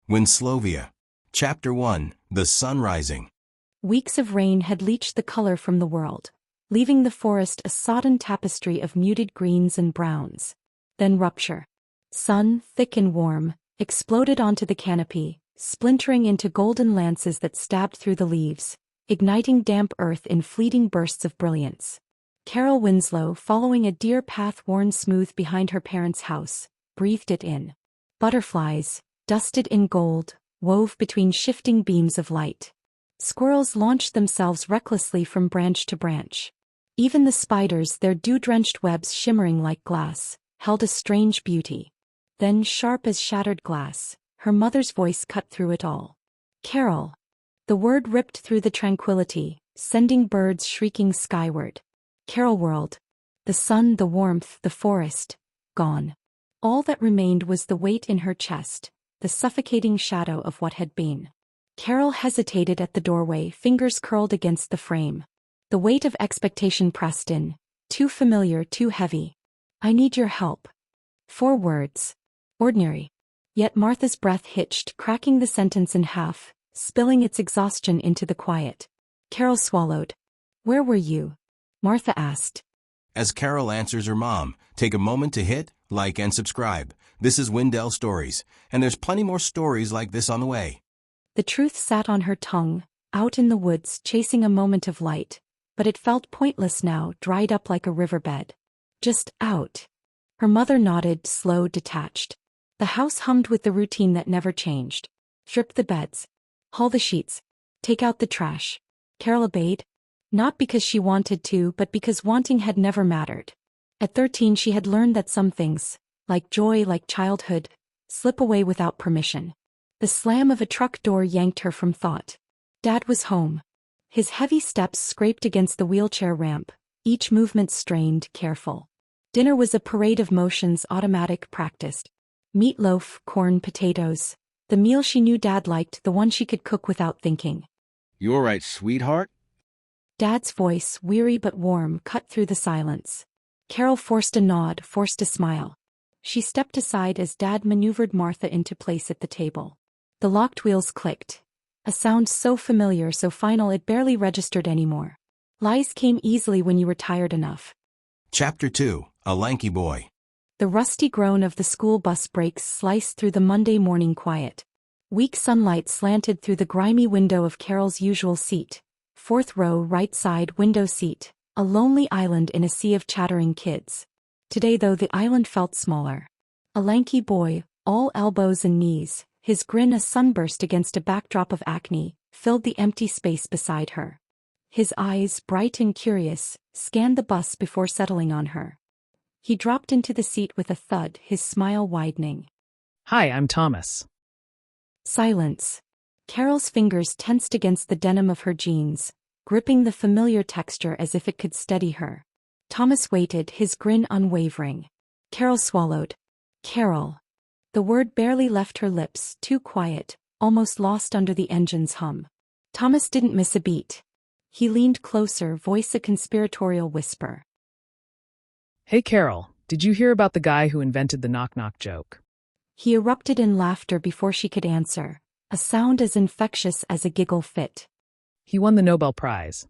Winslovia. Chapter 1. The Sun Rising. Weeks of rain had leached the color from the world, leaving the forest a sodden tapestry of muted greens and browns. Then rupture. Sun, thick and warm, exploded onto the canopy, splintering into golden lances that stabbed through the leaves, igniting damp earth in fleeting bursts of brilliance. Carol Winslow, following a deer path worn smooth behind her parents' house, breathed it in. Butterflies, dusted in gold, wove between shifting beams of light. Squirrels launched themselves recklessly from branch to branch. Even the spiders, their dew-drenched webs shimmering like glass, held a strange beauty. Then, sharp as shattered glass, her mother's voice cut through it all. "Carol." The word ripped through the tranquility, sending birds shrieking skyward. Carol world. The sun, the warmth, the forest, gone. All that remained was the weight in her chest, the suffocating shadow of what had been. Carol hesitated at the doorway, fingers curled against the frame. The weight of expectation pressed in, too familiar, too heavy. "I need your help." 4 words. Ordinary. Yet Martha's breath hitched, cracking the sentence in half, spilling its exhaustion into the quiet. Carol swallowed. "Where were you?" Martha asked. As Carol answers her mom, take a moment to hit like and subscribe. This is Windell Stories, and there's plenty more stories like this on the way. The truth sat on her tongue, out in the woods chasing a moment of light, but it felt pointless now, dried up like a riverbed. Just out. Her mother nodded, slow, detached. The house hummed with the routine that never changed. Strip the beds. Haul the sheets. Take out the trash. Carol obeyed. Not because she wanted to, but because wanting had never mattered. At 13 she had learned that some things, like joy, like childhood, slip away without permission. The slam of a truck door yanked her from thought. Dad was home. His heavy steps scraped against the wheelchair ramp, each movement strained, careful. Dinner was a parade of motions, automatic, practiced. Meatloaf, corn, potatoes. The meal she knew Dad liked, the one she could cook without thinking. "You all right, sweetheart?" Dad's voice, weary but warm, cut through the silence. Carol forced a nod, forced a smile. She stepped aside as Dad maneuvered Martha into place at the table. The locked wheels clicked. A sound so familiar, so final it barely registered anymore. Lies came easily when you were tired enough. Chapter 2. A Lanky Boy. The rusty groan of the school bus brakes sliced through the Monday morning quiet. Weak sunlight slanted through the grimy window of Carol's usual seat. 4th row, right side, window seat. A lonely island in a sea of chattering kids. Today though, the island felt smaller. A lanky boy, all elbows and knees, his grin a sunburst against a backdrop of acne, filled the empty space beside her. His eyes, bright and curious, scanned the bus before settling on her. He dropped into the seat with a thud, his smile widening. "Hi, I'm Thomas." Silence. Carol's fingers tensed against the denim of her jeans, gripping the familiar texture as if it could steady her. Thomas waited, his grin unwavering. Carol swallowed. Carol. The word barely left her lips, too quiet, almost lost under the engine's hum. Thomas didn't miss a beat. He leaned closer, voice a conspiratorial whisper. "Hey Carol, did you hear about the guy who invented the knock-knock joke?" He erupted in laughter before she could answer, a sound as infectious as a giggle fit. "He won the Nobel Prize."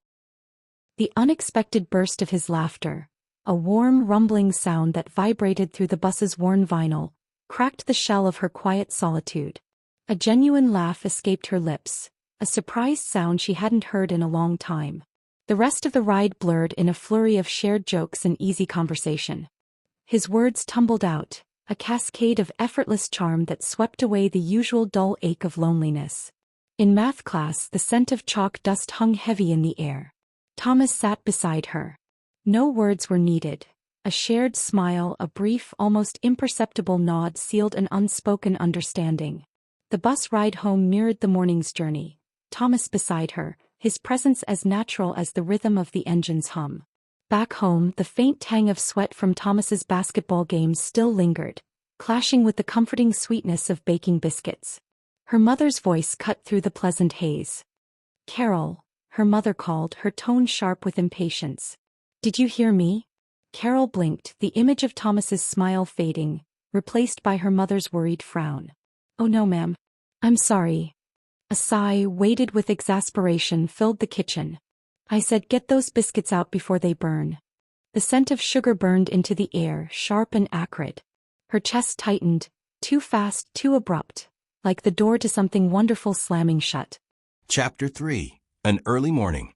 The unexpected burst of his laughter, a warm, rumbling sound that vibrated through the bus's worn vinyl, cracked the shell of her quiet solitude. A genuine laugh escaped her lips, a surprised sound she hadn't heard in a long time. The rest of the ride blurred in a flurry of shared jokes and easy conversation. His words tumbled out, a cascade of effortless charm that swept away the usual dull ache of loneliness. In math class, the scent of chalk dust hung heavy in the air. Thomas sat beside her. No words were needed. A shared smile, a brief, almost imperceptible nod sealed an unspoken understanding. The bus ride home mirrored the morning's journey. Thomas beside her, his presence as natural as the rhythm of the engine's hum. Back home, the faint tang of sweat from Thomas's basketball games still lingered, clashing with the comforting sweetness of baking biscuits. Her mother's voice cut through the pleasant haze. "Carol," her mother called, her tone sharp with impatience. "Did you hear me?" Carol blinked, the image of Thomas's smile fading, replaced by her mother's worried frown. "Oh no, ma'am. I'm sorry. A sigh, weighted with exasperation, filled the kitchen. I said get those biscuits out before they burn. The scent of sugar burned into the air, sharp and acrid. Her chest tightened, too fast, too abrupt, like the door to something wonderful slamming shut. Chapter 3. An Early Morning.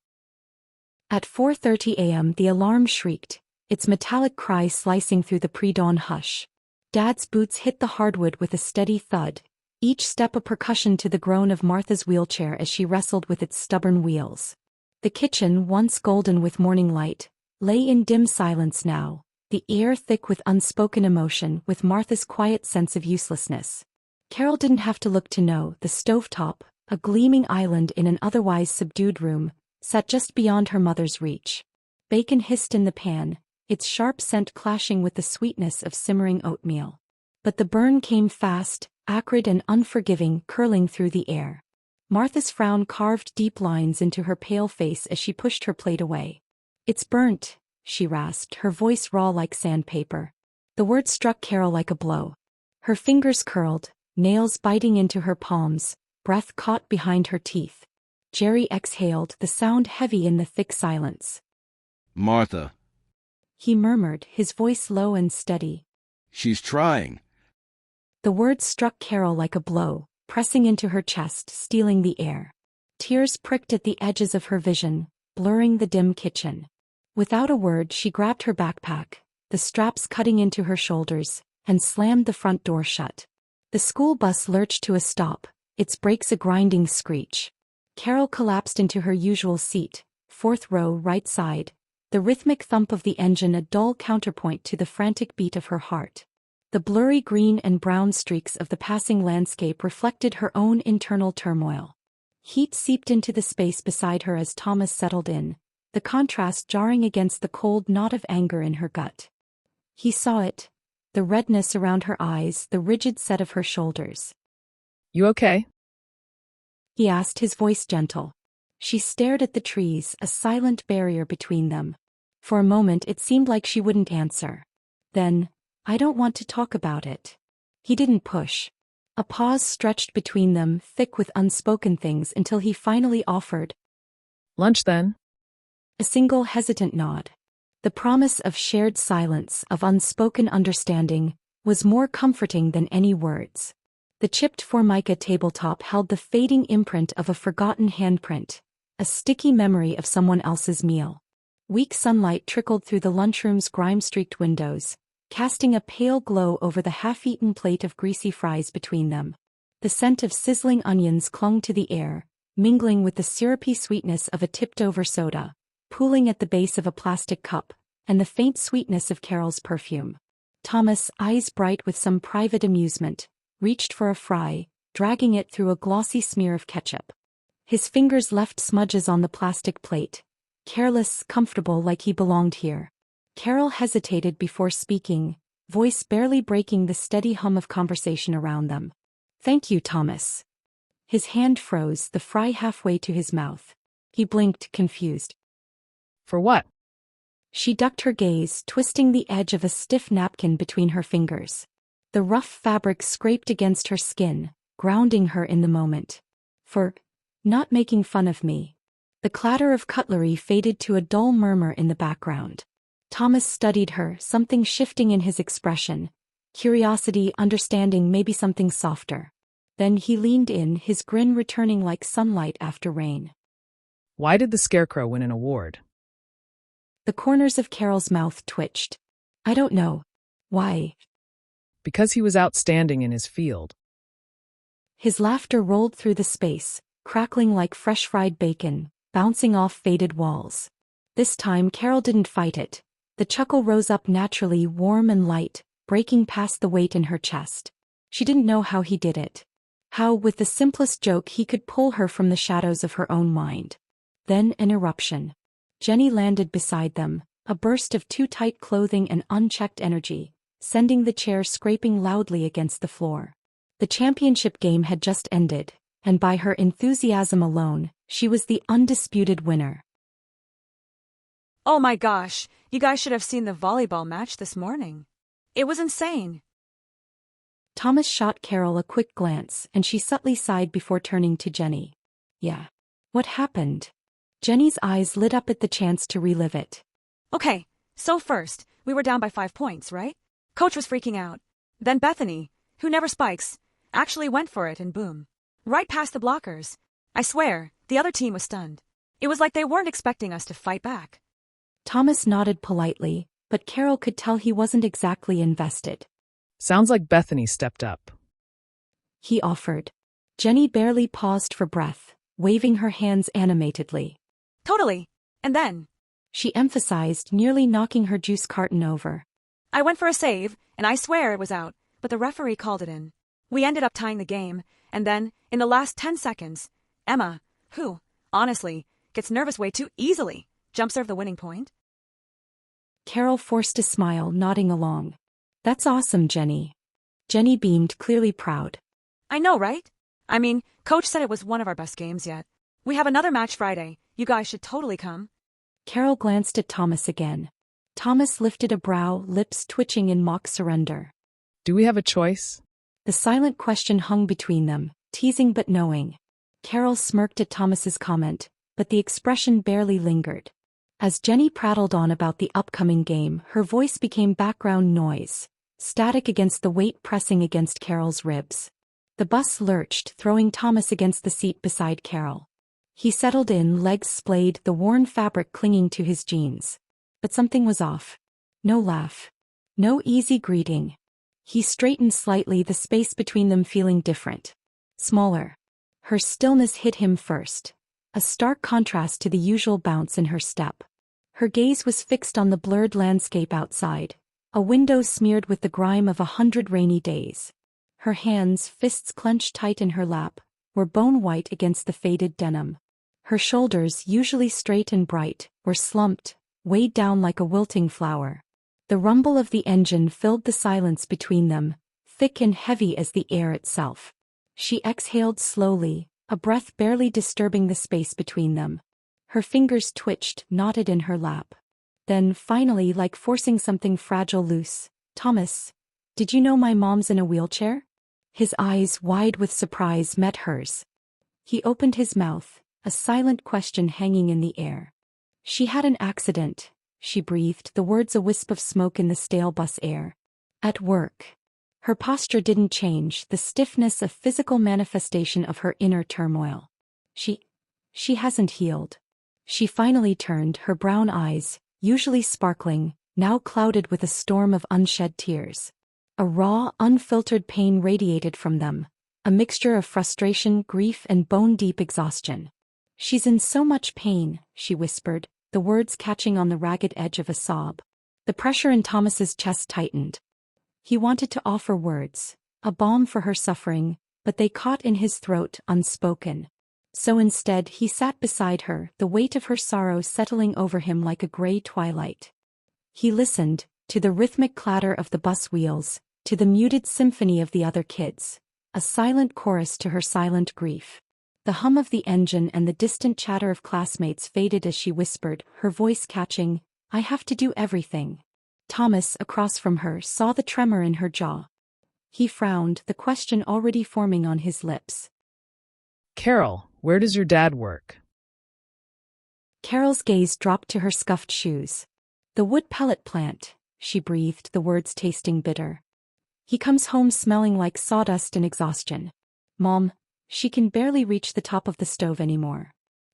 At 4:30 a.m. the alarm shrieked, its metallic cry slicing through the pre-dawn hush. Dad's boots hit the hardwood with a steady thud, each step a percussion to the groan of Martha's wheelchair as she wrestled with its stubborn wheels. The kitchen, once golden with morning light, lay in dim silence now, the air thick with unspoken emotion, with Martha's quiet sense of uselessness. Carol didn't have to look to know. The stovetop, a gleaming island in an otherwise subdued room, sat just beyond her mother's reach. Bacon hissed in the pan, its sharp scent clashing with the sweetness of simmering oatmeal. But the burn came fast, acrid and unforgiving, curling through the air. Martha's frown carved deep lines into her pale face as she pushed her plate away. "It's burnt," she rasped, her voice raw like sandpaper. The word struck Carol like a blow. Her fingers curled, nails biting into her palms, breath caught behind her teeth. Jerry exhaled, the sound heavy in the thick silence. Martha. He murmured, his voice low and steady. She's trying. The words struck Carol like a blow, pressing into her chest, stealing the air. Tears pricked at the edges of her vision, blurring the dim kitchen. Without a word she grabbed her backpack, the straps cutting into her shoulders, and slammed the front door shut. The school bus lurched to a stop, its brakes a grinding screech. Carol collapsed into her usual seat, fourth row right side, the rhythmic thump of the engine a dull counterpoint to the frantic beat of her heart. The blurry green and brown streaks of the passing landscape reflected her own internal turmoil. Heat seeped into the space beside her as Thomas settled in, the contrast jarring against the cold knot of anger in her gut. He saw it, the redness around her eyes, the rigid set of her shoulders. You okay? He asked, his voice gentle. She stared at the trees, a silent barrier between them. For a moment it seemed like she wouldn't answer. Then, "I don't want to talk about it." He didn't push. A pause stretched between them, thick with unspoken things, until he finally offered. Lunch then? A single hesitant nod. The promise of shared silence, of unspoken understanding, was more comforting than any words. The chipped formica tabletop held the fading imprint of a forgotten handprint, a sticky memory of someone else's meal. Weak sunlight trickled through the lunchroom's grime-streaked windows, casting a pale glow over the half-eaten plate of greasy fries between them. The scent of sizzling onions clung to the air, mingling with the syrupy sweetness of a tipped-over soda, pooling at the base of a plastic cup, and the faint sweetness of Carol's perfume. Thomas, eyes bright with some private amusement, reached for a fry, dragging it through a glossy smear of ketchup. His fingers left smudges on the plastic plate, careless, comfortable, like he belonged here. Carol hesitated before speaking, voice barely breaking the steady hum of conversation around them. "Thank you, Thomas." His hand froze, the fry halfway to his mouth. He blinked, confused. For what? She ducked her gaze, twisting the edge of a stiff napkin between her fingers. The rough fabric scraped against her skin, grounding her in the moment. "For not making fun of me." The clatter of cutlery faded to a dull murmur in the background. Thomas studied her, something shifting in his expression. Curiosity, understanding, maybe something softer. Then he leaned in, his grin returning like sunlight after rain. Why did the Scarecrow win an award? The corners of Carol's mouth twitched. "I don't know. Why?" Because he was outstanding in his field. His laughter rolled through the space, crackling like fresh-fried bacon, bouncing off faded walls. This time Carol didn't fight it. The chuckle rose up naturally, warm and light, breaking past the weight in her chest. She didn't know how he did it. How, with the simplest joke, he could pull her from the shadows of her own mind. Then an eruption. Jenny landed beside them, a burst of too tight clothing and unchecked energy, sending the chair scraping loudly against the floor. The championship game had just ended, and by her enthusiasm alone, she was the undisputed winner. "Oh my gosh, you guys should have seen the volleyball match this morning. It was insane." Thomas shot Carol a quick glance and she subtly sighed before turning to Jenny. Yeah. What happened? Jenny's eyes lit up at the chance to relive it. Okay, so first, we were down by 5 points, right? Coach was freaking out. Then Bethany, who never spikes, actually went for it and boom. Right past the blockers. I swear, the other team was stunned. It was like they weren't expecting us to fight back. Thomas nodded politely, but Carol could tell he wasn't exactly invested. Sounds like Bethany stepped up. He offered. Jenny barely paused for breath, waving her hands animatedly. Totally. And then, She emphasized, nearly knocking her juice carton over. I went for a save, and I swear it was out, but the referee called it in. We ended up tying the game, and then, in the last 10 seconds, Emma, who, honestly, gets nervous way too easily, jump served the winning point. Carol forced a smile, nodding along. That's awesome, Jenny. Jenny beamed, clearly proud. I know, right? I mean, Coach said it was one of our best games yet. We have another match Friday. You guys should totally come. Carol glanced at Thomas again. Thomas lifted a brow, lips twitching in mock surrender. Do we have a choice? The silent question hung between them, teasing but knowing. Carol smirked at Thomas's comment, but the expression barely lingered. As Jenny prattled on about the upcoming game, her voice became background noise, static against the weight pressing against Carol's ribs. The bus lurched, throwing Thomas against the seat beside Carol. He settled in, legs splayed, the worn fabric clinging to his jeans. But something was off. No laugh. No easy greeting. He straightened slightly, the space between them feeling different. Smaller. Her stillness hit him first, a stark contrast to the usual bounce in her step. Her gaze was fixed on the blurred landscape outside, a window smeared with the grime of 100 rainy days. Her hands, fists clenched tight in her lap, were bone white against the faded denim. Her shoulders, usually straight and bright, were slumped, weighed down like a wilting flower. The rumble of the engine filled the silence between them, thick and heavy as the air itself. She exhaled slowly, a breath barely disturbing the space between them. Her fingers twitched, knotted in her lap. Then, finally, like forcing something fragile loose, Thomas, did you know my mom's in a wheelchair? His eyes, wide with surprise, met hers. He opened his mouth, a silent question hanging in the air. She had an accident, she breathed, the words a wisp of smoke in the stale bus air. At work. Her posture didn't change, the stiffness a physical manifestation of her inner turmoil. She hasn't healed. She finally turned, her brown eyes, usually sparkling, now clouded with a storm of unshed tears. A raw, unfiltered pain radiated from them, a mixture of frustration, grief, and bone-deep exhaustion. She's in so much pain, she whispered, the words catching on the ragged edge of a sob. The pressure in Thomas's chest tightened. He wanted to offer words, a balm for her suffering, but they caught in his throat, unspoken. So instead he sat beside her, the weight of her sorrow settling over him like a gray twilight. He listened, to the rhythmic clatter of the bus wheels, to the muted symphony of the other kids, a silent chorus to her silent grief. The hum of the engine and the distant chatter of classmates faded as she whispered, her voice catching, I have to do everything. Thomas, across from her, saw the tremor in her jaw. He frowned, the question already forming on his lips. Carol, where does your dad work? Carol's gaze dropped to her scuffed shoes. The wood pellet plant, she breathed, the words tasting bitter. He comes home smelling like sawdust and exhaustion. Mom, she can barely reach the top of the stove anymore.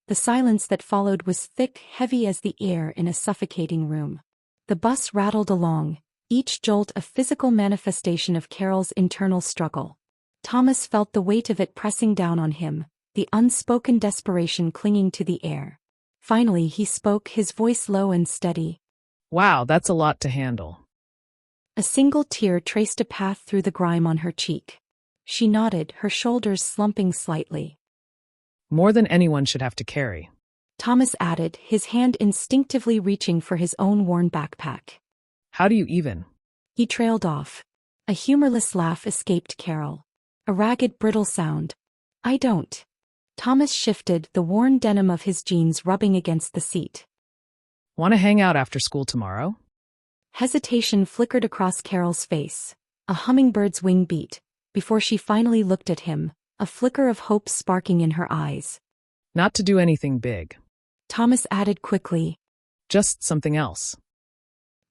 The silence that followed was thick, heavy as the air in a suffocating room. The bus rattled along, each jolt a physical manifestation of Carol's internal struggle. Thomas felt the weight of it pressing down on him, the unspoken desperation clinging to the air. Finally he spoke, his voice low and steady. Wow, that's a lot to handle. A single tear traced a path through the grime on her cheek. She nodded, her shoulders slumping slightly. More than anyone should have to carry. Thomas added, his hand instinctively reaching for his own worn backpack. How do you even? He trailed off. A humorless laugh escaped Carol. A ragged, brittle sound. I don't. Thomas shifted, the worn denim of his jeans rubbing against the seat. Want to hang out after school tomorrow? Hesitation flickered across Carol's face. A hummingbird's wing beat, before she finally looked at him, a flicker of hope sparking in her eyes. Not to do anything big. Thomas added quickly. Just something else.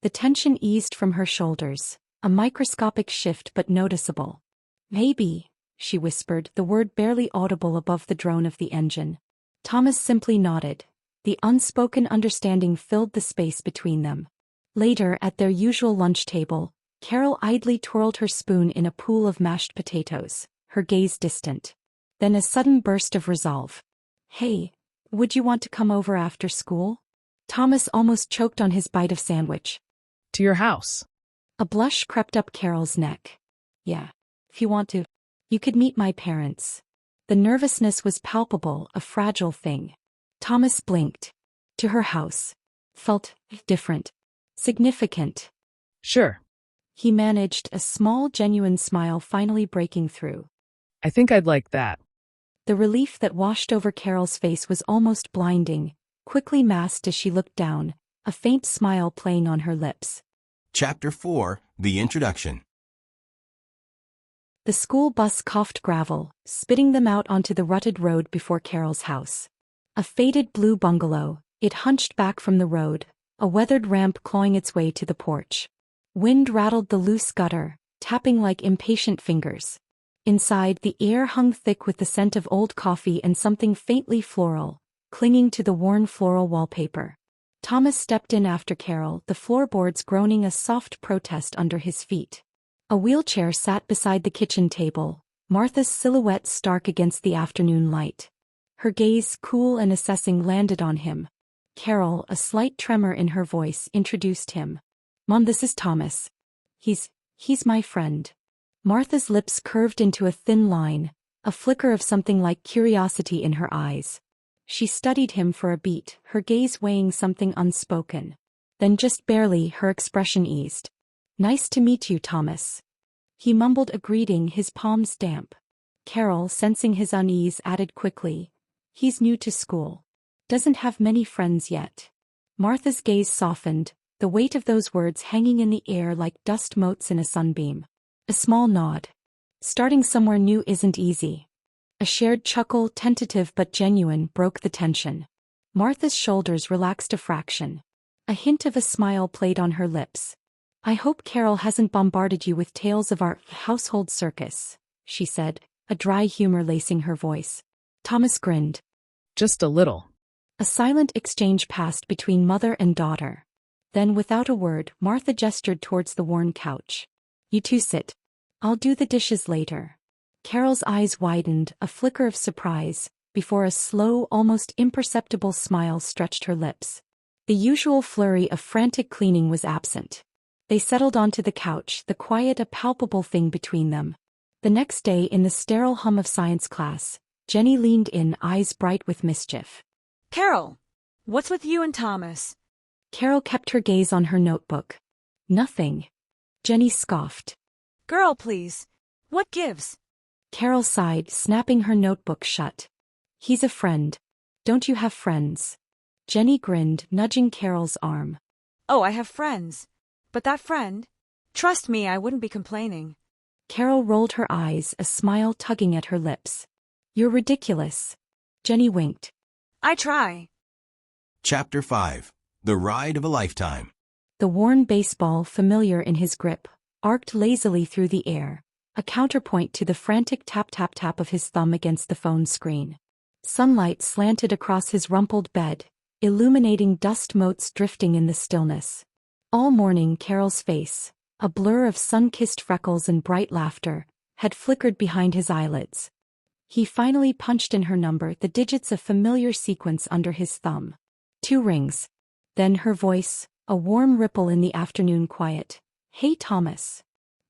The tension eased from her shoulders, a microscopic shift but noticeable. Maybe, she whispered, the word barely audible above the drone of the engine. Thomas simply nodded. The unspoken understanding filled the space between them. Later, at their usual lunch table, Carol idly twirled her spoon in a pool of mashed potatoes, her gaze distant. Then a sudden burst of resolve. Hey, would you want to come over after school? Thomas almost choked on his bite of sandwich. To your house. A blush crept up Carol's neck. Yeah, if you want to. You could meet my parents. The nervousness was palpable, a fragile thing. Thomas blinked. To her house. Felt different. Significant. Sure. He managed, a small genuine smile finally breaking through. I think I'd like that. The relief that washed over Carol's face was almost blinding, quickly masked as she looked down, a faint smile playing on her lips. Chapter 4, The Introduction. The school bus coughed gravel, spitting them out onto the rutted road before Carol's house. A faded blue bungalow, it hunched back from the road, a weathered ramp clawing its way to the porch. Wind rattled the loose gutter, tapping like impatient fingers. Inside, the air hung thick with the scent of old coffee and something faintly floral, clinging to the worn floral wallpaper. Thomas stepped in after Carol, the floorboards groaning a soft protest under his feet. A wheelchair sat beside the kitchen table, Martha's silhouette stark against the afternoon light. Her gaze, cool and assessing, landed on him. Carol, a slight tremor in her voice, introduced him. Mom, this is Thomas. He's my friend. Martha's lips curved into a thin line, a flicker of something like curiosity in her eyes. She studied him for a beat, her gaze weighing something unspoken. Then just barely, her expression eased. Nice to meet you, Thomas. He mumbled a greeting, his palms damp. Carol, sensing his unease, added quickly. He's new to school. Doesn't have many friends yet. Martha's gaze softened, the weight of those words hanging in the air like dust motes in a sunbeam. A small nod. Starting somewhere new isn't easy. A shared chuckle, tentative but genuine, broke the tension. Martha's shoulders relaxed a fraction. A hint of a smile played on her lips. I hope Carol hasn't bombarded you with tales of our household circus, she said, a dry humor lacing her voice. Thomas grinned. Just a little. A silent exchange passed between mother and daughter. Then, without a word, Martha gestured towards the worn couch. You two sit. I'll do the dishes later. Carol's eyes widened, a flicker of surprise, before a slow, almost imperceptible smile stretched her lips. The usual flurry of frantic cleaning was absent. They settled onto the couch, the quiet a palpable thing between them. The next day, in the sterile hum of science class, Jenny leaned in, eyes bright with mischief. Carol, what's with you and Thomas? Carol kept her gaze on her notebook. Nothing. Jenny scoffed. Girl, please. What gives? Carol sighed, snapping her notebook shut. He's a friend. Don't you have friends? Jenny grinned, nudging Carol's arm. Oh, I have friends. But that friend? Trust me, I wouldn't be complaining. Carol rolled her eyes, a smile tugging at her lips. You're ridiculous. Jenny winked. I try. Chapter 5, The Ride of a Lifetime. The worn baseball, familiar in his grip, arced lazily through the air, a counterpoint to the frantic tap-tap-tap of his thumb against the phone screen. Sunlight slanted across his rumpled bed, illuminating dust motes drifting in the stillness. All morning, Carol's face, a blur of sun-kissed freckles and bright laughter, had flickered behind his eyelids. He finally punched in her number, the digits of familiar sequence under his thumb. 2 rings. Then her voice, a warm ripple in the afternoon quiet. Hey, Thomas.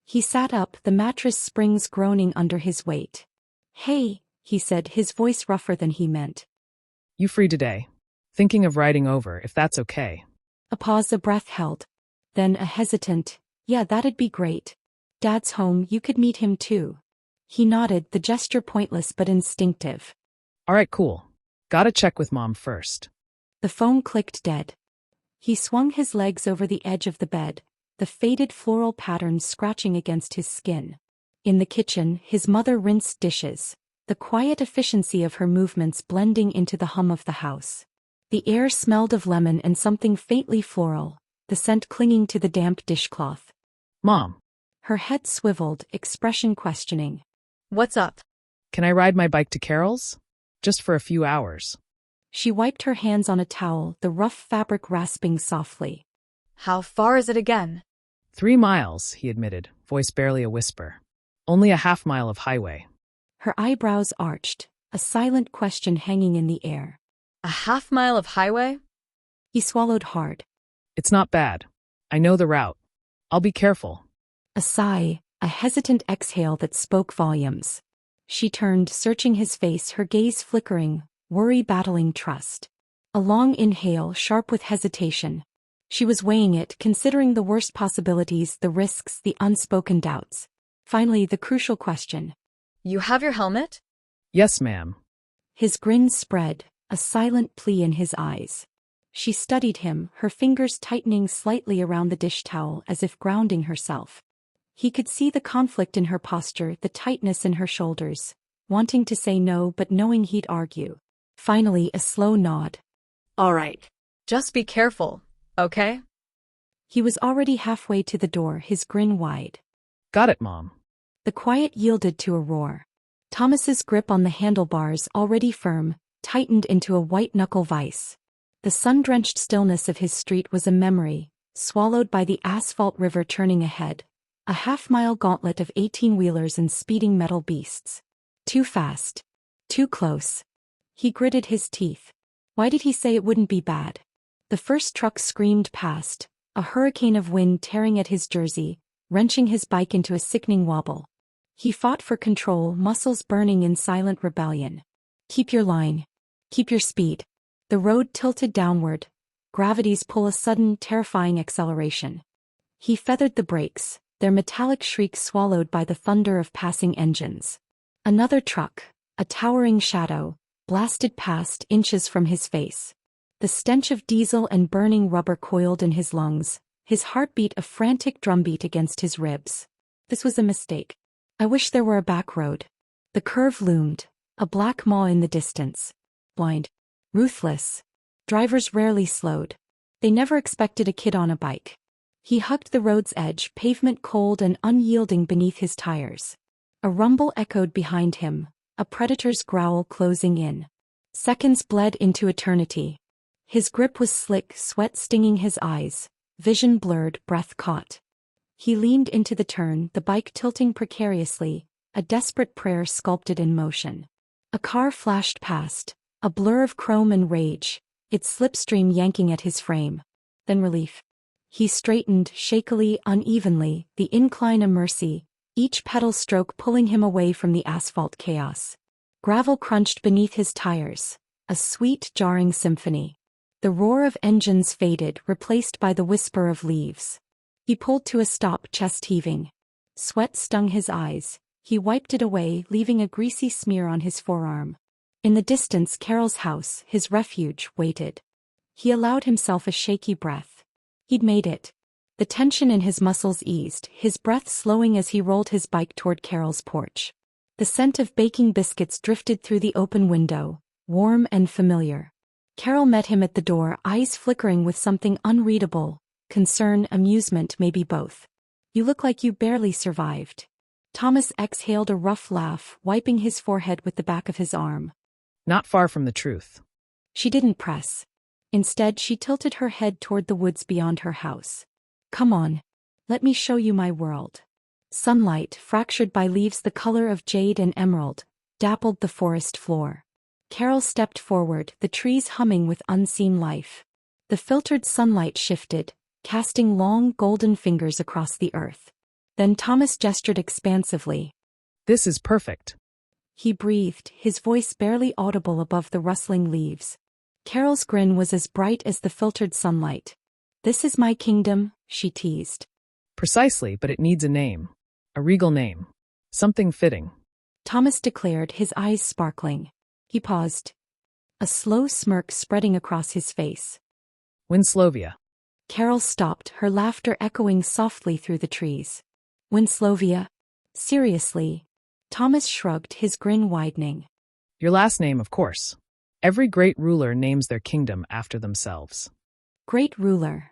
He sat up, the mattress springs groaning under his weight. Hey, he said, his voice rougher than he meant. You free today? Thinking of riding over, if that's okay. A pause, a breath held. Then a hesitant, yeah, that'd be great. Dad's home, you could meet him too. He nodded, the gesture pointless but instinctive. All right, cool. Gotta check with Mom first. The phone clicked dead. He swung his legs over the edge of the bed, the faded floral patterns scratching against his skin. In the kitchen, his mother rinsed dishes, the quiet efficiency of her movements blending into the hum of the house. The air smelled of lemon and something faintly floral, the scent clinging to the damp dishcloth. Mom, Her head swiveled, expression questioning. What's up? can I ride my bike to Carol's? Just for a few hours. She wiped her hands on a towel, the rough fabric rasping softly. How far is it again? 3 miles, he admitted, voice barely a whisper. Only a half-mile of highway. Her eyebrows arched, a silent question hanging in the air. A half-mile of highway? He swallowed hard. It's not bad. I know the route. I'll be careful. A sigh, a hesitant exhale that spoke volumes. She turned, searching his face, her gaze flickering, worry battling trust. A long inhale, sharp with hesitation. She was weighing it, considering the worst possibilities, the risks, the unspoken doubts. Finally, the crucial question. You have your helmet? Yes, ma'am. His grin spread, a silent plea in his eyes. She studied him, her fingers tightening slightly around the dish towel as if grounding herself. He could see the conflict in her posture, the tightness in her shoulders, wanting to say no but knowing he'd argue. Finally, a slow nod. All right. Just be careful, okay? He was already halfway to the door, his grin wide. Got it, Mom. The quiet yielded to a roar. Thomas's grip on the handlebars, already firm, tightened into a white-knuckle vice. The sun-drenched stillness of his street was a memory, swallowed by the asphalt river churning ahead, a half-mile gauntlet of 18-wheelers and speeding metal beasts. Too fast. Too close. He gritted his teeth. Why did he say it wouldn't be bad? The first truck screamed past, a hurricane of wind tearing at his jersey, wrenching his bike into a sickening wobble. He fought for control, muscles burning in silent rebellion. Keep your line. Keep your speed. The road tilted downward, gravity's pull a sudden, terrifying acceleration. He feathered the brakes, their metallic shriek swallowed by the thunder of passing engines. Another truck, a towering shadow, blasted past inches from his face. The stench of diesel and burning rubber coiled in his lungs, his heartbeat a frantic drumbeat against his ribs. This was a mistake. I wish there were a back road. The curve loomed, a black maw in the distance. Blind. Ruthless. Drivers rarely slowed. They never expected a kid on a bike. He hugged the road's edge, pavement cold and unyielding beneath his tires. A rumble echoed behind him, a predator's growl closing in. Seconds bled into eternity. His grip was slick, sweat stinging his eyes, vision blurred, breath caught. He leaned into the turn, the bike tilting precariously, a desperate prayer sculpted in motion. A car flashed past, a blur of chrome and rage, its slipstream yanking at his frame. Then relief. He straightened, shakily, unevenly, the incline a mercy, each pedal stroke pulling him away from the asphalt chaos. Gravel crunched beneath his tires, a sweet, jarring symphony. The roar of engines faded, replaced by the whisper of leaves. He pulled to a stop, chest heaving. Sweat stung his eyes. He wiped it away, leaving a greasy smear on his forearm. In the distance, Carol's house, his refuge, waited. He allowed himself a shaky breath. He'd made it. The tension in his muscles eased, his breath slowing as he rolled his bike toward Carol's porch. The scent of baking biscuits drifted through the open window, warm and familiar. Carol met him at the door, eyes flickering with something unreadable. Concern, amusement, maybe both. You look like you barely survived. Thomas exhaled a rough laugh, wiping his forehead with the back of his arm. Not far from the truth. She didn't press. Instead, she tilted her head toward the woods beyond her house. Come on. Let me show you my world. Sunlight, fractured by leaves the color of jade and emerald, dappled the forest floor. Carol stepped forward, the trees humming with unseen life. The filtered sunlight shifted, casting long golden fingers across the earth. Then Thomas gestured expansively. This is perfect. He breathed, his voice barely audible above the rustling leaves. Carol's grin was as bright as the filtered sunlight. This is my kingdom, she teased. Precisely, but it needs a name. A regal name. Something fitting. Thomas declared, his eyes sparkling. He paused. A slow smirk spreading across his face. Winslovia. Carol stopped, her laughter echoing softly through the trees. Winslovia. Seriously. Thomas shrugged, his grin widening. Your last name, of course. Every great ruler names their kingdom after themselves. Great ruler.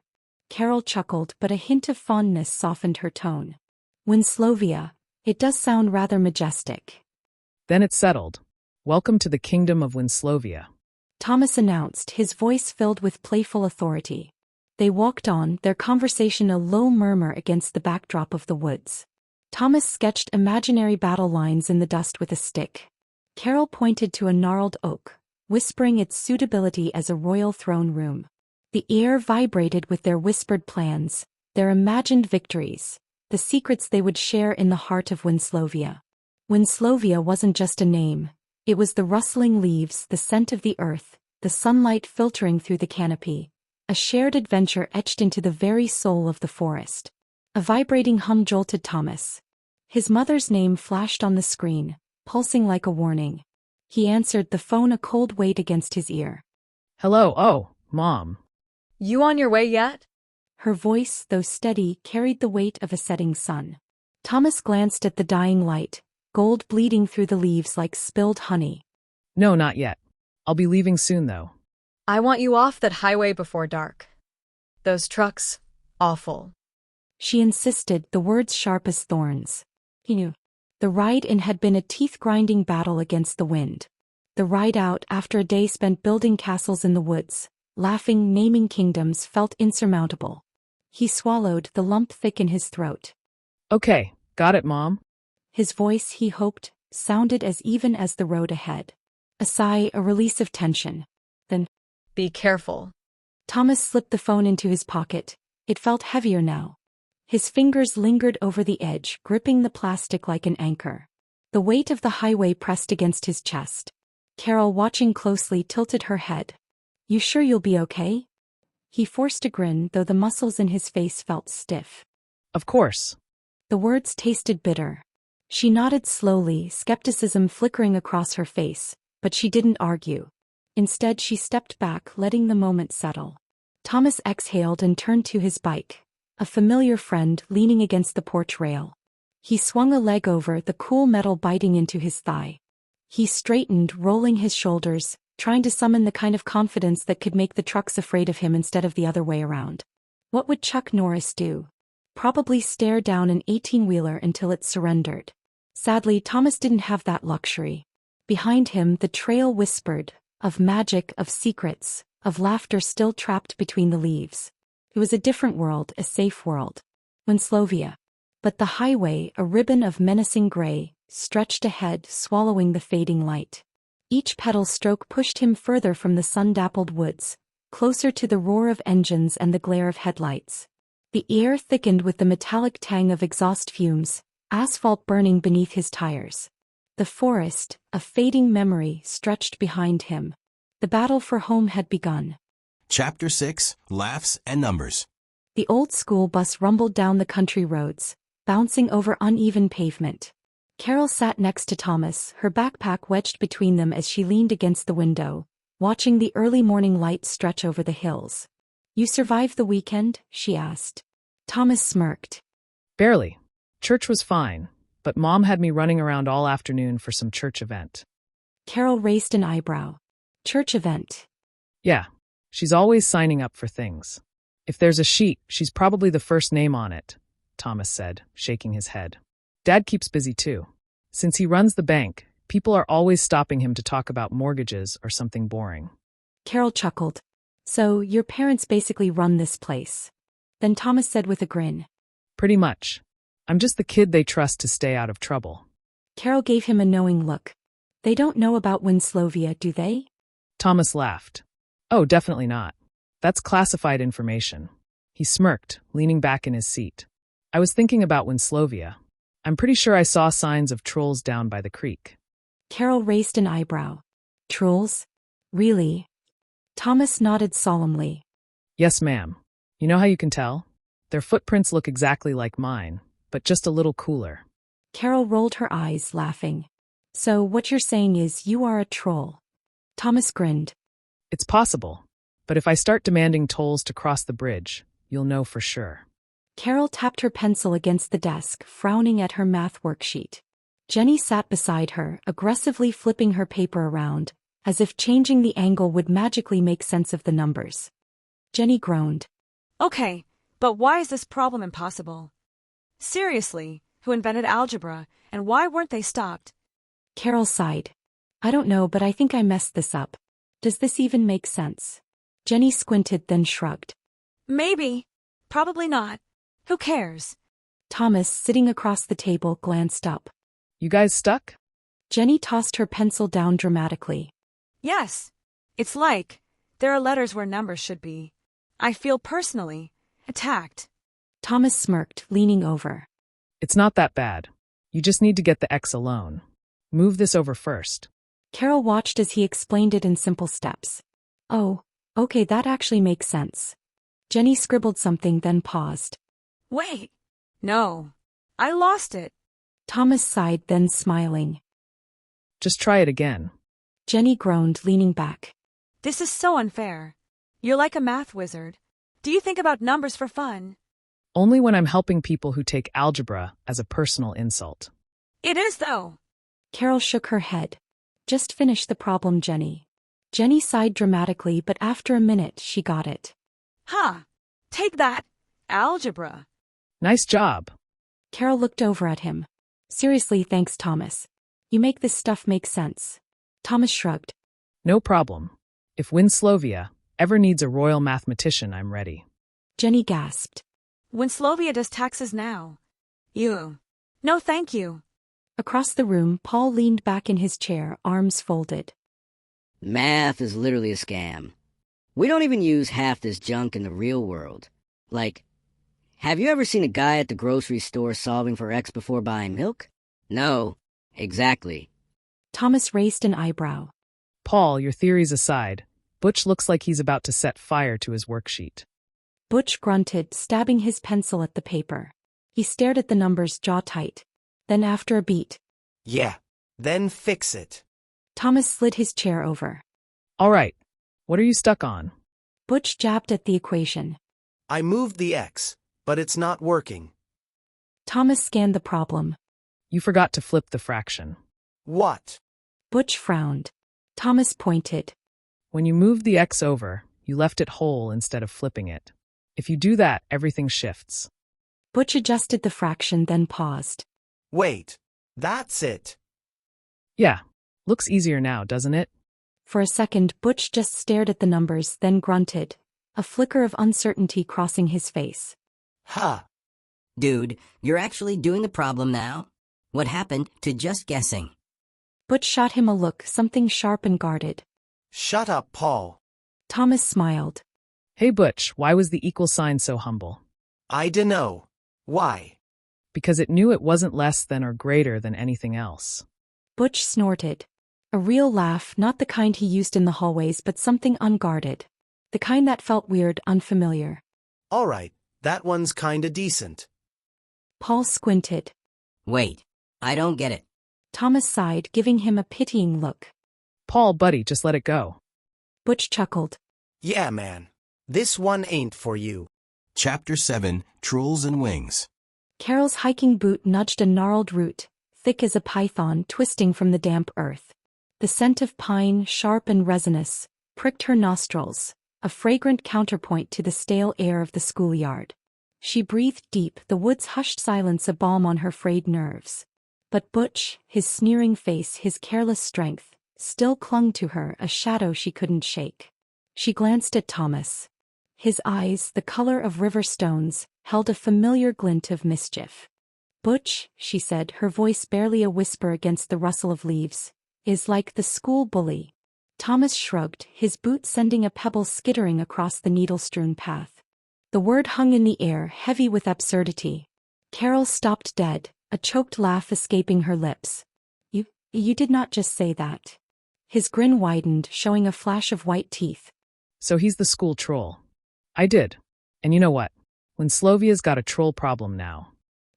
Carol chuckled, but a hint of fondness softened her tone. Winslovia. It does sound rather majestic. Then it's settled. Welcome to the kingdom of Winslovia. Thomas announced, his voice filled with playful authority. They walked on, their conversation a low murmur against the backdrop of the woods. Thomas sketched imaginary battle lines in the dust with a stick. Carol pointed to a gnarled oak, whispering its suitability as a royal throne room. The air vibrated with their whispered plans, their imagined victories, the secrets they would share in the heart of Winslovia. Winslovia wasn't just a name. It was the rustling leaves, the scent of the earth, the sunlight filtering through the canopy, a shared adventure etched into the very soul of the forest. A vibrating hum jolted Thomas. His mother's name flashed on the screen, pulsing like a warning. He answered the phone, a cold weight against his ear. Hello, oh, Mom. You on your way yet? Her voice, though steady, carried the weight of a setting sun. Thomas glanced at the dying light, gold bleeding through the leaves like spilled honey. No, not yet. I'll be leaving soon, though. I want you off that highway before dark. Those trucks, awful. She insisted, the words sharp as thorns. He knew. The ride in had been a teeth-grinding battle against the wind. The ride out, after a day spent building castles in the woods, laughing, naming kingdoms, felt insurmountable. He swallowed, the lump thick in his throat. Okay, got it, Mom. His voice, he hoped, sounded as even as the road ahead. A sigh, a release of tension. Then, Be careful. Thomas slipped the phone into his pocket. It felt heavier now. His fingers lingered over the edge, gripping the plastic like an anchor. The weight of the highway pressed against his chest. Carol, watching closely, tilted her head. You sure you'll be okay? He forced a grin, though the muscles in his face felt stiff. Of course. The words tasted bitter. She nodded slowly, skepticism flickering across her face, but she didn't argue. Instead, she stepped back, letting the moment settle. Thomas exhaled and turned to his bike, a familiar friend leaning against the porch rail. He swung a leg over, the cool metal biting into his thigh. He straightened, rolling his shoulders, trying to summon the kind of confidence that could make the trucks afraid of him instead of the other way around. What would Chuck Norris do? Probably stare down an 18-wheeler until it surrendered. Sadly, Thomas didn't have that luxury. Behind him, the trail whispered, of magic, of secrets, of laughter still trapped between the leaves. It was a different world, a safe world. Winslovia. But the highway, a ribbon of menacing gray, stretched ahead, swallowing the fading light. Each pedal stroke pushed him further from the sun-dappled woods, closer to the roar of engines and the glare of headlights. The air thickened with the metallic tang of exhaust fumes, asphalt burning beneath his tires. The forest, a fading memory, stretched behind him. The battle for home had begun. Chapter 6, Laughs and Numbers. The old school bus rumbled down the country roads, bouncing over uneven pavement. Carol sat next to Thomas, her backpack wedged between them as she leaned against the window, watching the early morning light stretch over the hills. You survived the weekend? She asked. Thomas smirked. Barely. Church was fine, but Mom had me running around all afternoon for some church event. Carol raised an eyebrow. Church event? Yeah, she's always signing up for things. If there's a sheet, she's probably the first name on it, Thomas said, shaking his head. Dad keeps busy too. Since he runs the bank, people are always stopping him to talk about mortgages or something boring. Carol chuckled. So, your parents basically run this place. Then Thomas said with a grin. Pretty much. I'm just the kid they trust to stay out of trouble. Carol gave him a knowing look. They don't know about Winslovia, do they? Thomas laughed. Oh, definitely not. That's classified information. He smirked, leaning back in his seat. I was thinking about Winslovia. I'm pretty sure I saw signs of trolls down by the creek. Carol raised an eyebrow. Trolls? Really? Thomas nodded solemnly. Yes, ma'am. You know how you can tell? Their footprints look exactly like mine, but just a little cooler. Carol rolled her eyes, laughing. So what you're saying is you are a troll. Thomas grinned. It's possible, but if I start demanding tolls to cross the bridge, you'll know for sure. Carol tapped her pencil against the desk, frowning at her math worksheet. Jenny sat beside her, aggressively flipping her paper around, as if changing the angle would magically make sense of the numbers. Jenny groaned. Okay, but why is this problem impossible? Seriously, who invented algebra, and why weren't they stopped? Carol sighed. I don't know, but I think I messed this up. Does this even make sense? Jenny squinted, then shrugged. Maybe. Probably not. Who cares? Thomas, sitting across the table, glanced up. You guys stuck? Jenny tossed her pencil down dramatically. Yes. It's like there are letters where numbers should be. I feel personally attacked. Thomas smirked, leaning over. It's not that bad. You just need to get the X alone. Move this over first. Carol watched as he explained it in simple steps. Oh, okay, that actually makes sense. Jenny scribbled something, then paused. Wait. No. I lost it. Thomas sighed, then smiling. Just try it again. Jenny groaned, leaning back. This is so unfair. You're like a math wizard. Do you think about numbers for fun? Only when I'm helping people who take algebra as a personal insult. It is, though. Carol shook her head. Just finish the problem, Jenny. Jenny sighed dramatically, but after a minute she got it. Huh. Take that. Algebra. Nice job. Carol looked over at him. Seriously, thanks, Thomas. You make this stuff make sense. Thomas shrugged. No problem. If Winslovia ever needs a royal mathematician, I'm ready. Jenny gasped. Winslovia does taxes now. You. No, thank you. Across the room, Paul leaned back in his chair, arms folded. Math is literally a scam. We don't even use half this junk in the real world. Like, have you ever seen a guy at the grocery store solving for X before buying milk? No, exactly. Thomas raised an eyebrow. Paul, your theories aside, Butch looks like he's about to set fire to his worksheet. Butch grunted, stabbing his pencil at the paper. He stared at the numbers, jaw tight. Then after a beat. Yeah, then fix it. Thomas slid his chair over. All right, what are you stuck on? Butch jabbed at the equation. I moved the X, but it's not working. Thomas scanned the problem. You forgot to flip the fraction. What? Butch frowned. Thomas pointed. When you moved the X over, you left it whole instead of flipping it. If you do that, everything shifts. Butch adjusted the fraction, then paused. Wait, that's it. Yeah, looks easier now, doesn't it? For a second, Butch just stared at the numbers, then grunted, a flicker of uncertainty crossing his face. Ha! Dude, you're actually doing the problem now? What happened to just guessing? Butch shot him a look, something sharp and guarded. Shut up, Paul. Thomas smiled. Hey Butch, why was the equal sign so humble? I dunno. Why? Because it knew it wasn't less than or greater than anything else. Butch snorted. A real laugh, not the kind he used in the hallways, but something unguarded. The kind that felt weird, unfamiliar. All right, that one's kinda decent. Paul squinted. Wait, I don't get it. Thomas sighed, giving him a pitying look. Paul, buddy, just let it go. Butch chuckled. Yeah, man. This one ain't for you. Chapter 7, Trolls and Wings. Carol's hiking boot nudged a gnarled root, thick as a python, twisting from the damp earth. The scent of pine, sharp and resinous, pricked her nostrils, a fragrant counterpoint to the stale air of the schoolyard. She breathed deep, the wood's hushed silence a balm on her frayed nerves. But Butch, his sneering face, his careless strength, still clung to her, a shadow she couldn't shake. She glanced at Thomas. His eyes, the color of river stones, held a familiar glint of mischief. Butch, she said, her voice barely a whisper against the rustle of leaves, is like the school bully. Thomas shrugged, his boot sending a pebble skittering across the needle-strewn path. The word hung in the air, heavy with absurdity. Carol stopped dead, a choked laugh escaping her lips. You did not just say that. His grin widened, showing a flash of white teeth. So he's the school troll. I did. And you know what? Winslovia's got a troll problem now.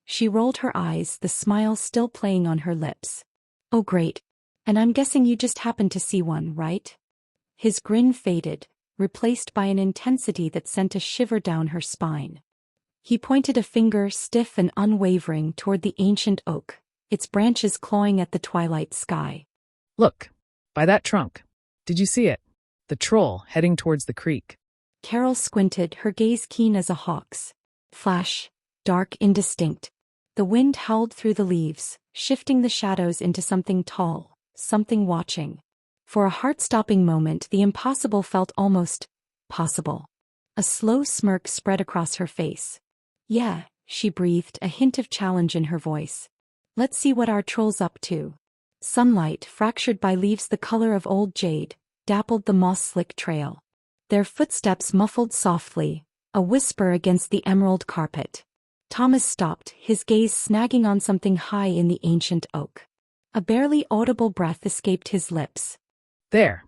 She rolled her eyes, the smile still playing on her lips. Oh great. And I'm guessing you just happened to see one, right? His grin faded, replaced by an intensity that sent a shiver down her spine. He pointed a finger stiff and unwavering toward the ancient oak, its branches clawing at the twilight sky. Look, by that trunk. Did you see it? The troll heading towards the creek. Carol squinted, her gaze keen as a hawk's. Flash, dark, indistinct. The wind howled through the leaves, shifting the shadows into something tall, something watching. For a heart-stopping moment, the impossible felt almost possible. A slow smirk spread across her face. Yeah, she breathed, a hint of challenge in her voice. Let's see what our troll's up to. Sunlight, fractured by leaves the color of old jade, dappled the moss-slick trail. Their footsteps muffled softly, a whisper against the emerald carpet. Thomas stopped, his gaze snagging on something high in the ancient oak. A barely audible breath escaped his lips. There.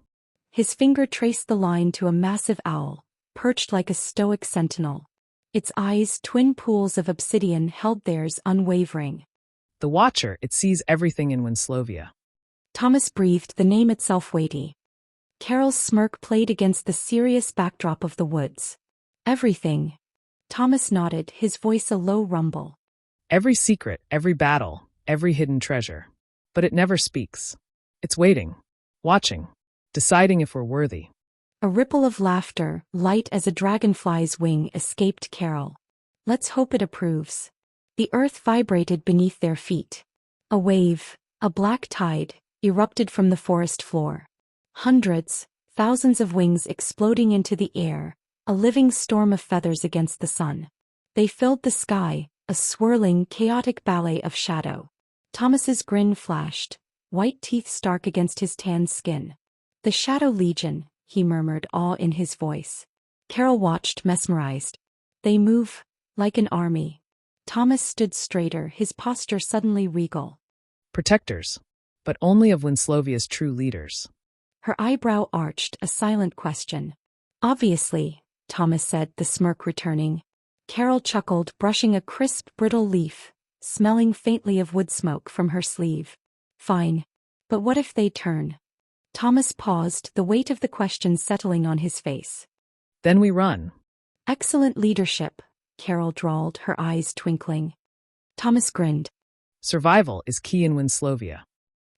His finger traced the line to a massive owl, perched like a stoic sentinel. Its eyes, twin pools of obsidian, held theirs unwavering. The Watcher, it sees everything in Winslovia. Thomas breathed, the name itself weighty. Carol's smirk played against the serious backdrop of the woods. Everything. Thomas nodded, his voice a low rumble. Every secret, every battle, every hidden treasure. But it never speaks. It's waiting, watching, deciding if we're worthy. A ripple of laughter, light as a dragonfly's wing, escaped Carol. Let's hope it approves. The earth vibrated beneath their feet. A wave, a black tide, erupted from the forest floor. Hundreds, thousands of wings exploding into the air, a living storm of feathers against the sun. They filled the sky, a swirling, chaotic ballet of shadow. Thomas's grin flashed, white teeth stark against his tanned skin. The Shadow Legion, he murmured, awe in his voice. Carol watched, mesmerized. They move, like an army. Thomas stood straighter, his posture suddenly regal. Protectors, but only of Winslovia's true leaders. Her eyebrow arched, a silent question. Obviously, Thomas said, the smirk returning. Carol chuckled, brushing a crisp, brittle leaf, smelling faintly of wood smoke from her sleeve. Fine. But what if they turn? Thomas paused, the weight of the question settling on his face. Then we run. Excellent leadership, Carol drawled, her eyes twinkling. Thomas grinned. Survival is key in Winslovia.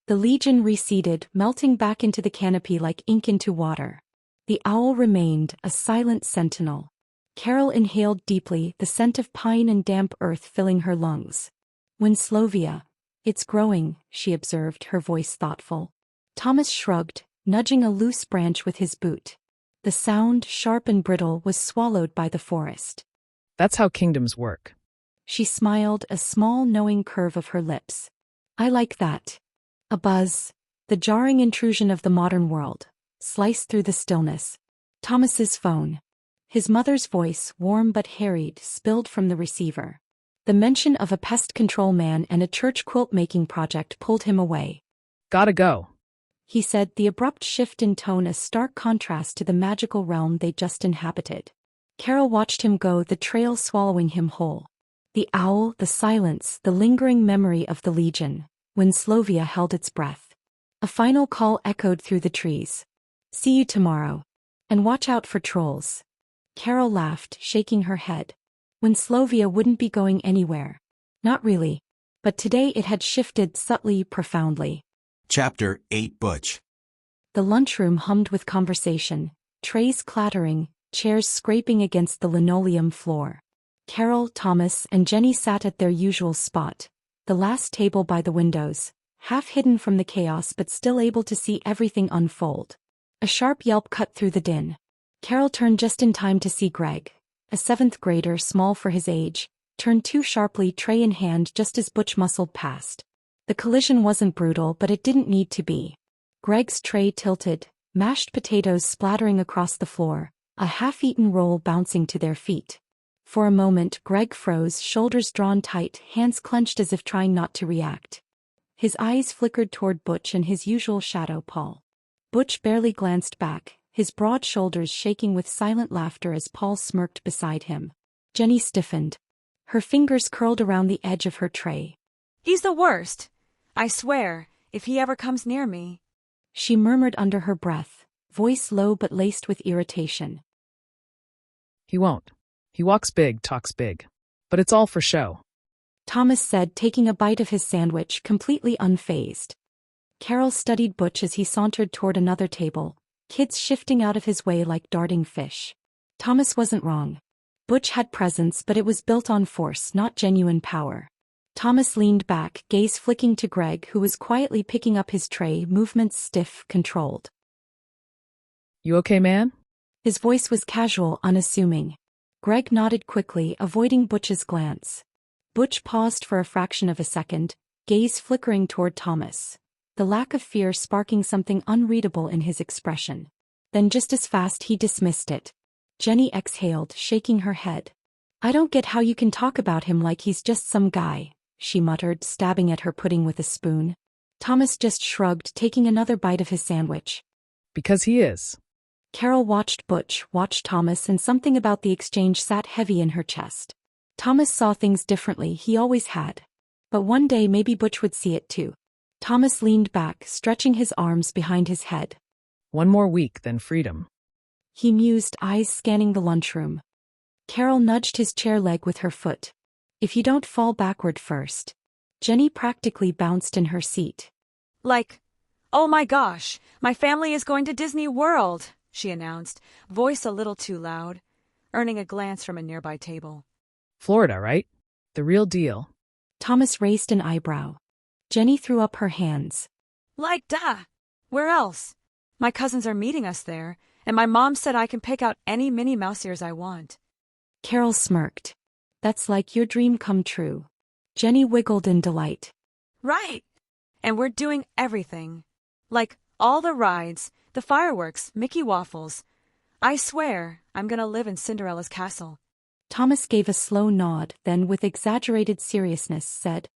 The Legion receded, melting back into the canopy like ink into water. The owl remained, a silent sentinel. Carol inhaled deeply, the scent of pine and damp earth filling her lungs. Winslovia. It's growing, she observed, her voice thoughtful. Thomas shrugged, nudging a loose branch with his boot. The sound, sharp and brittle, was swallowed by the forest. That's how kingdoms work. She smiled, a small knowing curve of her lips. I like that. A buzz, the jarring intrusion of the modern world, sliced through the stillness. Thomas's phone. His mother's voice, warm but harried, spilled from the receiver. The mention of a pest control man and a church quilt-making project pulled him away. Gotta go, he said, the abrupt shift in tone a stark contrast to the magical realm they just inhabited. Carol watched him go, the trail swallowing him whole. The owl, the silence, the lingering memory of the Legion. Winslovia held its breath. A final call echoed through the trees. See you tomorrow. And watch out for trolls. Carol laughed, shaking her head. Winslovia wouldn't be going anywhere. Not really. But today it had shifted subtly, profoundly. Chapter 8 Butch. The lunchroom hummed with conversation, trays clattering, chairs scraping against the linoleum floor. Carol, Thomas, and Jenny sat at their usual spot, the last table by the windows, half hidden from the chaos but still able to see everything unfold. A sharp yelp cut through the din. Carol turned just in time to see Greg, a seventh grader small for his age, turned too sharply, tray in hand, just as Butch muscled past. The collision wasn't brutal, but it didn't need to be. Greg's tray tilted, mashed potatoes splattering across the floor, a half-eaten roll bouncing to their feet. For a moment, Greg froze, shoulders drawn tight, hands clenched as if trying not to react. His eyes flickered toward Butch and his usual shadow, Paul. Butch barely glanced back, his broad shoulders shaking with silent laughter as Paul smirked beside him. Jenny stiffened. Her fingers curled around the edge of her tray. He's the worst. I swear, if he ever comes near me. She murmured under her breath, voice low but laced with irritation. He won't. He walks big, talks big. But it's all for show. Thomas said, taking a bite of his sandwich, completely unfazed. Carol studied Butch as he sauntered toward another table, kids shifting out of his way like darting fish. Thomas wasn't wrong. Butch had presence, but it was built on force, not genuine power. Thomas leaned back, gaze flicking to Greg, who was quietly picking up his tray, movements stiff, controlled. You okay, man? His voice was casual, unassuming. Greg nodded quickly, avoiding Butch's glance. Butch paused for a fraction of a second, gaze flickering toward Thomas, the lack of fear sparking something unreadable in his expression. Then just as fast he dismissed it. Jenny exhaled, shaking her head. I don't get how you can talk about him like he's just some guy, she muttered, stabbing at her pudding with a spoon. Thomas just shrugged, taking another bite of his sandwich. Because he is. Carol watched Butch, watched Thomas, and something about the exchange sat heavy in her chest. Thomas saw things differently, he always had. But one day maybe Butch would see it too. Thomas leaned back, stretching his arms behind his head. One more week, then freedom. He mused, eyes scanning the lunchroom. Carol nudged his chair leg with her foot. If you don't fall backward first. Jenny practically bounced in her seat. Like, oh my gosh, my family is going to Disney World, she announced, voice a little too loud, earning a glance from a nearby table. Florida, right? The real deal. Thomas raised an eyebrow. Jenny threw up her hands. Like, duh. Where else? My cousins are meeting us there, and my mom said I can pick out any Minnie Mouse ears I want. Carol smirked. That's like your dream come true. Jenny wiggled in delight. Right. And we're doing everything. Like, all the rides, the fireworks, Mickey waffles. I swear, I'm gonna live in Cinderella's castle. Thomas gave a slow nod, then with exaggerated seriousness said,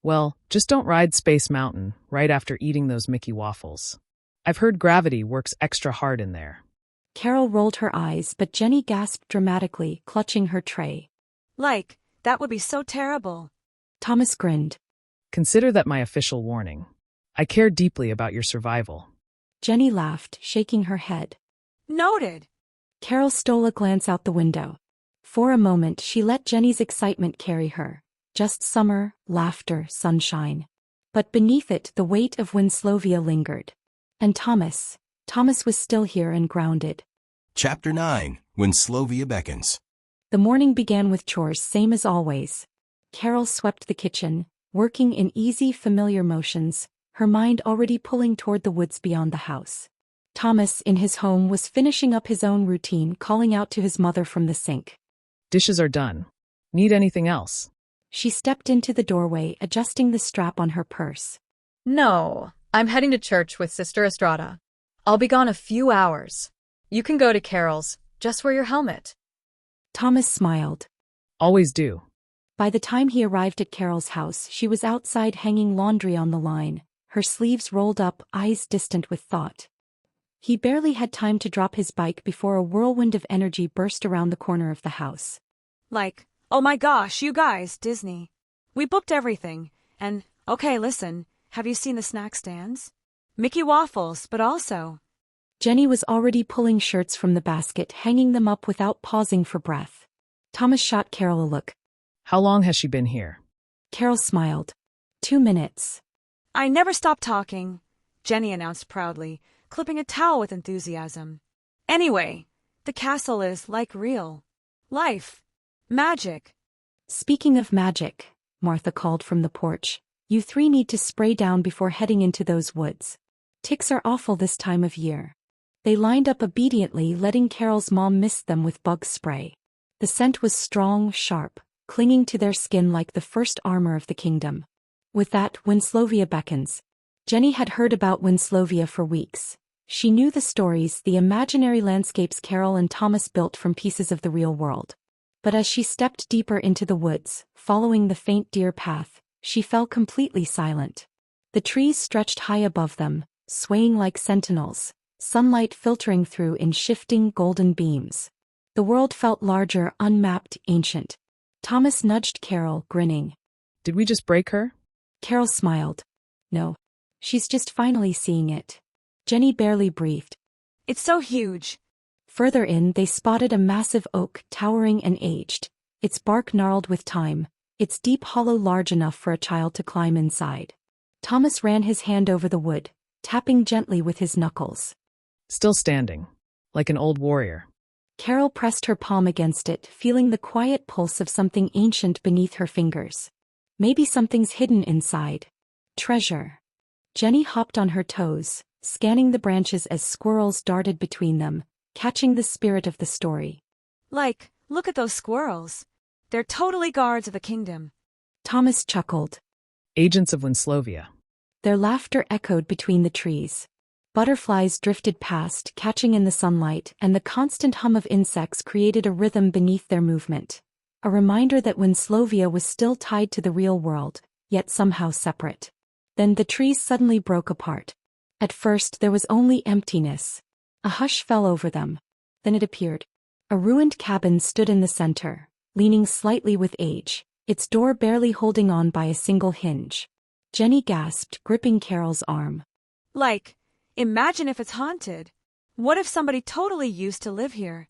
Well, just don't ride Space Mountain right after eating those Mickey waffles. I've heard gravity works extra hard in there. Carol rolled her eyes, but Jenny gasped dramatically, clutching her tray. Like, that would be so terrible. Thomas grinned. Consider that my official warning. I care deeply about your survival. Jenny laughed, shaking her head. Noted. Carol stole a glance out the window. For a moment she let Jenny's excitement carry her. Just summer, laughter, sunshine. But beneath it the weight of Winslovia lingered. And Thomas was still here and grounded. Chapter 9. Winslovia Beckons. The morning began with chores, same as always. Carol swept the kitchen, working in easy, familiar motions, her mind already pulling toward the woods beyond the house. Thomas, in his home, was finishing up his own routine, calling out to his mother from the sink. Dishes are done. Need anything else? She stepped into the doorway, adjusting the strap on her purse. No, I'm heading to church with Sister Estrada. I'll be gone a few hours. You can go to Carol's. Just wear your helmet. Thomas smiled. Always do. By the time he arrived at Carol's house, she was outside hanging laundry on the line, her sleeves rolled up, eyes distant with thought. He barely had time to drop his bike before a whirlwind of energy burst around the corner of the house. Like, oh my gosh, you guys, Disney. We booked everything. And, okay, listen, have you seen the snack stands? Mickey waffles, but also. Jenny was already pulling shirts from the basket, hanging them up without pausing for breath. Thomas shot Carol a look. How long has she been here? Carol smiled. 2 minutes. I never stop talking, Jenny announced proudly, clipping a towel with enthusiasm. Anyway, the castle is like real life. Magic. Speaking of magic, Martha called from the porch, you three need to spray down before heading into those woods. Ticks are awful this time of year. They lined up obediently, letting Carol's mom mist them with bug spray. The scent was strong, sharp, clinging to their skin like the first armor of the kingdom. With that, Winslovia beckons. Jenny had heard about Winslovia for weeks. She knew the stories, the imaginary landscapes Carol and Thomas built from pieces of the real world. But as she stepped deeper into the woods, following the faint deer path, she fell completely silent. The trees stretched high above them, swaying like sentinels, sunlight filtering through in shifting golden beams. The world felt larger, unmapped, ancient. Thomas nudged Carol, grinning. Did we just break her? Carol smiled. No. She's just finally seeing it. Jenny barely breathed. It's so huge. Further in, they spotted a massive oak, towering and aged, its bark gnarled with time, its deep hollow large enough for a child to climb inside. Thomas ran his hand over the wood, tapping gently with his knuckles. Still standing, like an old warrior. Carol pressed her palm against it, feeling the quiet pulse of something ancient beneath her fingers. Maybe something's hidden inside. Treasure. Jenny hopped on her toes, scanning the branches as squirrels darted between them, catching the spirit of the story. Like, look at those squirrels. They're totally guards of the kingdom. Thomas chuckled. Agents of Winslovia. Their laughter echoed between the trees. Butterflies drifted past, catching in the sunlight, and the constant hum of insects created a rhythm beneath their movement. A reminder that Winslovia was still tied to the real world, yet somehow separate. Then the trees suddenly broke apart. At first there was only emptiness. A hush fell over them. Then it appeared. A ruined cabin stood in the center, leaning slightly with age, its door barely holding on by a single hinge. Jenny gasped, gripping Carol's arm. Like, imagine if it's haunted. What if somebody totally used to live here?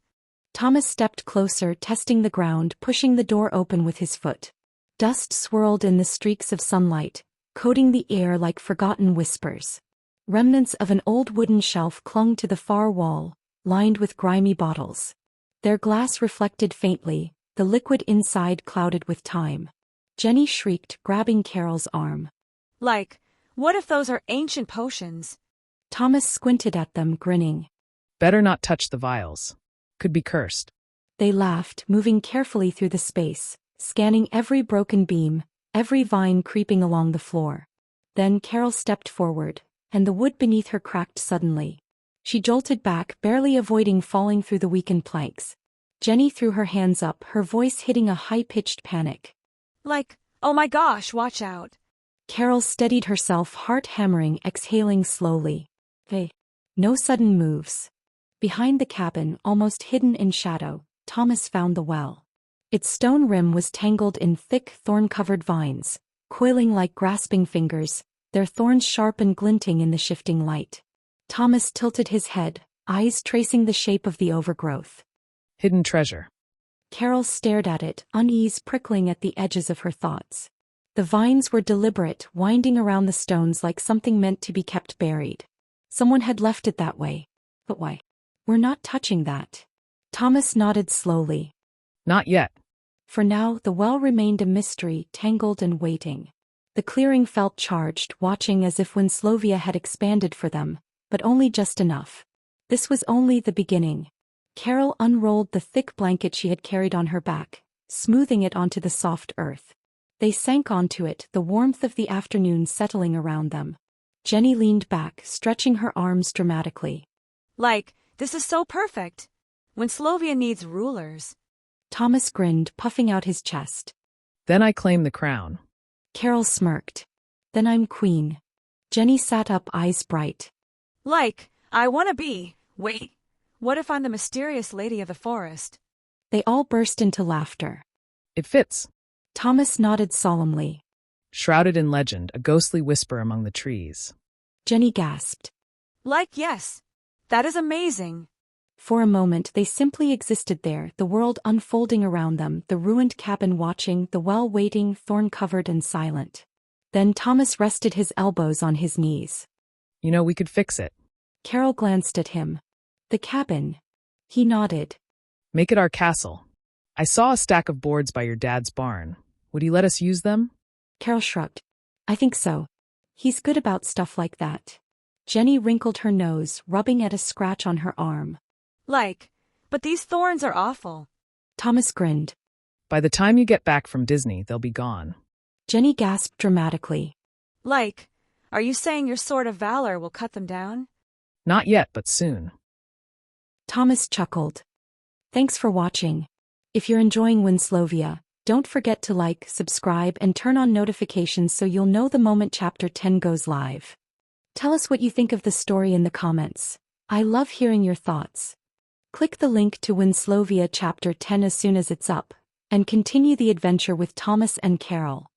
Thomas stepped closer, testing the ground, pushing the door open with his foot. Dust swirled in the streaks of sunlight, coating the air like forgotten whispers. Remnants of an old wooden shelf clung to the far wall, lined with grimy bottles. Their glass reflected faintly, the liquid inside clouded with time. Jenny shrieked, grabbing Carol's arm. Like, what if those are ancient potions? Thomas squinted at them, grinning. Better not touch the vials. Could be cursed. They laughed, moving carefully through the space, scanning every broken beam, every vine creeping along the floor. Then Carol stepped forward, and the wood beneath her cracked suddenly. She jolted back, barely avoiding falling through the weakened planks. Jenny threw her hands up, her voice hitting a high-pitched panic. Like, oh my gosh, watch out. Carol steadied herself, heart hammering, exhaling slowly. Hey. No sudden moves. Behind the cabin, almost hidden in shadow, Thomas found the well. Its stone rim was tangled in thick, thorn-covered vines, coiling like grasping fingers, their thorns sharp and glinting in the shifting light. Thomas tilted his head, eyes tracing the shape of the overgrowth. Hidden treasure. Carol stared at it, unease prickling at the edges of her thoughts. The vines were deliberate, winding around the stones like something meant to be kept buried. Someone had left it that way. But why? We're not touching that. Thomas nodded slowly. Not yet. For now, the well remained a mystery, tangled and waiting. The clearing felt charged, watching as if Winslovia had expanded for them, but only just enough. This was only the beginning. Carol unrolled the thick blanket she had carried on her back, smoothing it onto the soft earth. They sank onto it, the warmth of the afternoon settling around them. Jenny leaned back, stretching her arms dramatically. Like, this is so perfect. Winslovia needs rulers. Thomas grinned, puffing out his chest. Then I claim the crown. Carol smirked. Then I'm queen. Jenny sat up, eyes bright. Like, I wanna be. Wait, what if I'm the mysterious lady of the forest? They all burst into laughter. It fits. Thomas nodded solemnly. Shrouded in legend, a ghostly whisper among the trees. Jenny gasped. Like, yes. That is amazing. For a moment they simply existed there, the world unfolding around them, the ruined cabin watching, the well waiting, thorn-covered and silent. Then Thomas rested his elbows on his knees. You know, we could fix it. Carol glanced at him. The cabin. He nodded. Make it our castle. I saw a stack of boards by your dad's barn. Would he let us use them? Carol shrugged. I think so. He's good about stuff like that. Jenny wrinkled her nose, rubbing at a scratch on her arm. Like, but these thorns are awful. Thomas grinned. By the time you get back from Disney, they'll be gone. Jenny gasped dramatically. Like, are you saying your sword of valor will cut them down? Not yet, but soon. Thomas chuckled. Thanks for watching. If you're enjoying Winslovia, don't forget to like, subscribe, and turn on notifications so you'll know the moment Chapter 10 goes live. Tell us what you think of the story in the comments. I love hearing your thoughts. Click the link to Winslovia Chapter 10 as soon as it's up, and continue the adventure with Thomas and Carol.